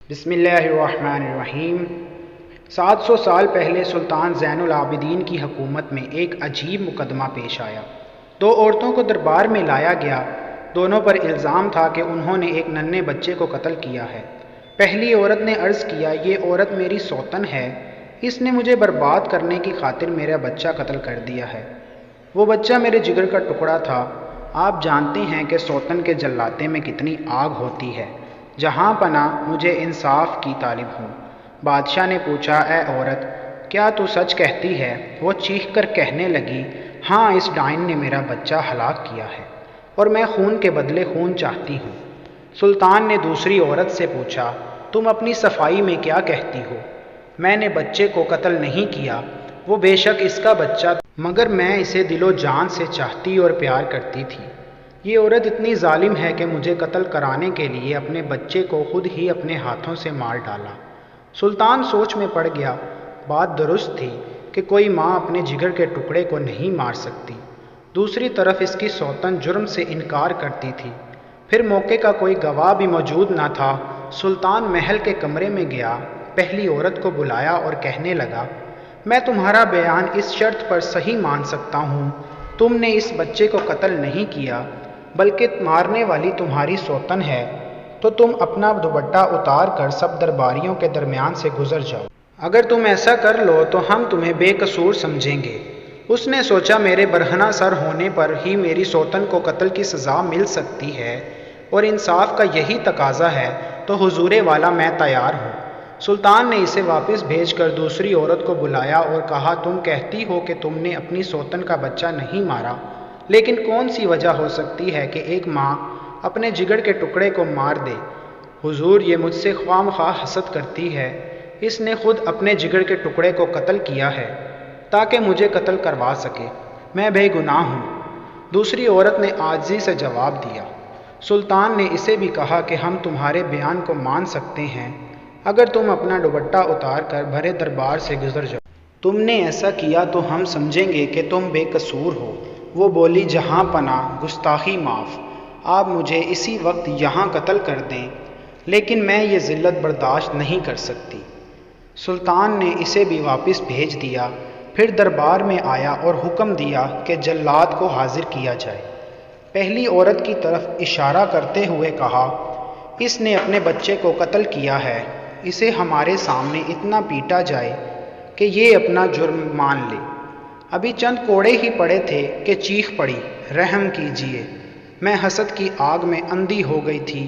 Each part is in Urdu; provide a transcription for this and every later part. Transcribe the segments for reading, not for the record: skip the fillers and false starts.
بسم اللہ الرحمن الرحیم۔ 700 سال پہلے سلطان زین العابدین کی حکومت میں ایک عجیب مقدمہ پیش آیا۔ دو عورتوں کو دربار میں لایا گیا۔ دونوں پر الزام تھا کہ انہوں نے ایک ننھے بچے کو قتل کیا ہے۔ پہلی عورت نے عرض کیا، یہ عورت میری سوتن ہے، اس نے مجھے برباد کرنے کی خاطر میرا بچہ قتل کر دیا ہے۔ وہ بچہ میرے جگر کا ٹکڑا تھا۔ آپ جانتے ہیں کہ سوتن کے جلاتے میں کتنی آگ ہوتی ہے۔ جہاں پناہ مجھے انصاف کی طالب ہوں۔ بادشاہ نے پوچھا، اے عورت، کیا تو سچ کہتی ہے؟ وہ چیخ کر کہنے لگی، ہاں، اس ڈائن نے میرا بچہ ہلاک کیا ہے اور میں خون کے بدلے خون چاہتی ہوں۔ سلطان نے دوسری عورت سے پوچھا، تم اپنی صفائی میں کیا کہتی ہو؟ میں نے بچے کو قتل نہیں کیا، وہ بے شک اس کا بچہ تھا، مگر میں اسے دل و جان سے چاہتی اور پیار کرتی تھی۔ یہ عورت اتنی ظالم ہے کہ مجھے قتل کرانے کے لیے اپنے بچے کو خود ہی اپنے ہاتھوں سے مار ڈالا۔ سلطان سوچ میں پڑ گیا۔ بات درست تھی کہ کوئی ماں اپنے جگر کے ٹکڑے کو نہیں مار سکتی۔ دوسری طرف اس کی سوتن جرم سے انکار کرتی تھی۔ پھر موقع کا کوئی گواہ بھی موجود نہ تھا۔ سلطان محل کے کمرے میں گیا، پہلی عورت کو بلایا اور کہنے لگا، میں تمہارا بیان اس شرط پر صحیح مان سکتا ہوں، تم نے اس بچے کو قتل نہیں کیا بلکہ مارنے والی تمہاری سوتن ہے، تو تم اپنا دوپٹہ اتار کر سب درباریوں کے درمیان سے گزر جاؤ۔ اگر تم ایسا کر لو تو ہم تمہیں بے قصور سمجھیں گے۔ اس نے سوچا، میرے برہنہ سر ہونے پر ہی میری سوتن کو قتل کی سزا مل سکتی ہے اور انصاف کا یہی تقاضا ہے، تو حضور والا میں تیار ہوں۔ سلطان نے اسے واپس بھیج کر دوسری عورت کو بلایا اور کہا، تم کہتی ہو کہ تم نے اپنی سوتن کا بچہ نہیں مارا، لیکن کون سی وجہ ہو سکتی ہے کہ ایک ماں اپنے جگر کے ٹکڑے کو مار دے؟ حضور، یہ مجھ سے خواہ مخواہ حسد کرتی ہے، اس نے خود اپنے جگر کے ٹکڑے کو قتل کیا ہے تاکہ مجھے قتل کروا سکے، میں بے گناہ ہوں۔ دوسری عورت نے عاجزی سے جواب دیا۔ سلطان نے اسے بھی کہا کہ ہم تمہارے بیان کو مان سکتے ہیں اگر تم اپنا دوپٹہ اتار کر بھرے دربار سے گزر جاؤ۔ تم نے ایسا کیا تو ہم سمجھیں گے کہ تم بے قصور ہو۔ وہ بولی، جہاں پناہ، گستاخی معاف، آپ مجھے اسی وقت یہاں قتل کر دیں، لیکن میں یہ ذلت برداشت نہیں کر سکتی۔ سلطان نے اسے بھی واپس بھیج دیا۔ پھر دربار میں آیا اور حکم دیا کہ جلاد کو حاضر کیا جائے۔ پہلی عورت کی طرف اشارہ کرتے ہوئے کہا، اس نے اپنے بچے کو قتل کیا ہے، اسے ہمارے سامنے اتنا پیٹا جائے کہ یہ اپنا جرم مان لے۔ ابھی چند کوڑے ہی پڑے تھے کہ چیخ پڑی، رحم کیجیے، میں حسد کی آگ میں اندھی ہو گئی تھی،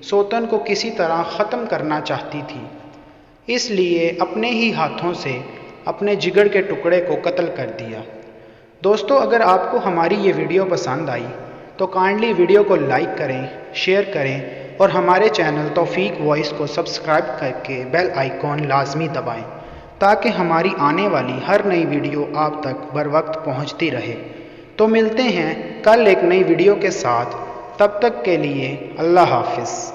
سوتن کو کسی طرح ختم کرنا چاہتی تھی، اس لیے اپنے ہی ہاتھوں سے اپنے جگر کے ٹکڑے کو قتل کر دیا۔ دوستو، اگر آپ کو ہماری یہ ویڈیو پسند آئی تو کائنڈلی ویڈیو کو لائک کریں، شیئر کریں اور ہمارے چینل توفیق وائس کو سبسکرائب کر کے بیل آئیکن لازمی دبائیں تاکہ ہماری آنے والی ہر نئی ویڈیو آپ تک بر وقت پہنچتی رہے۔ تو ملتے ہیں کل ایک نئی ویڈیو کے ساتھ، تب تک کے لیے اللہ حافظ۔